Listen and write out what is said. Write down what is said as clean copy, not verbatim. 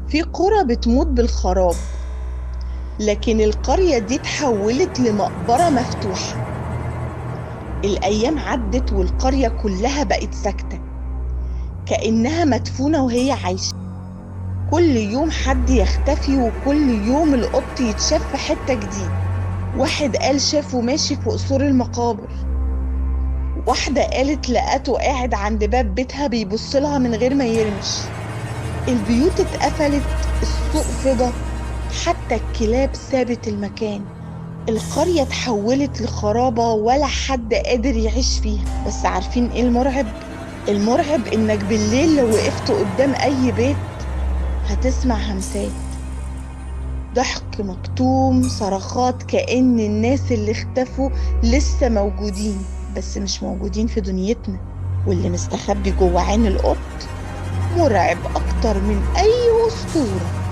في قرى بتموت بالخراب، لكن القرية دي اتحولت لمقبرة مفتوحة. الأيام عدت والقرية كلها بقت ساكتة، كأنها مدفونة وهي عايشة. كل يوم حد يختفي، وكل يوم القط يتشاف في حتة جديدة. واحد قال شافه ماشي فوق سور المقابر، واحدة قالت لقته قاعد عند باب بيتها بيبصلها من غير ما يرمش. البيوت اتقفلت، السوق فضى، حتى الكلاب سابت المكان. القرية اتحولت لخرابة ولا حد قادر يعيش فيها. بس عارفين ايه المرعب؟ المرعب انك بالليل لو وقفت قدام اي بيت هتسمع همسات، ضحك مكتوم، صرخات، كأن الناس اللي اختفوا لسه موجودين، بس مش موجودين في دنيتنا. واللي مستخبي جوه عين القط مرعب أكتر من أي أسطورة.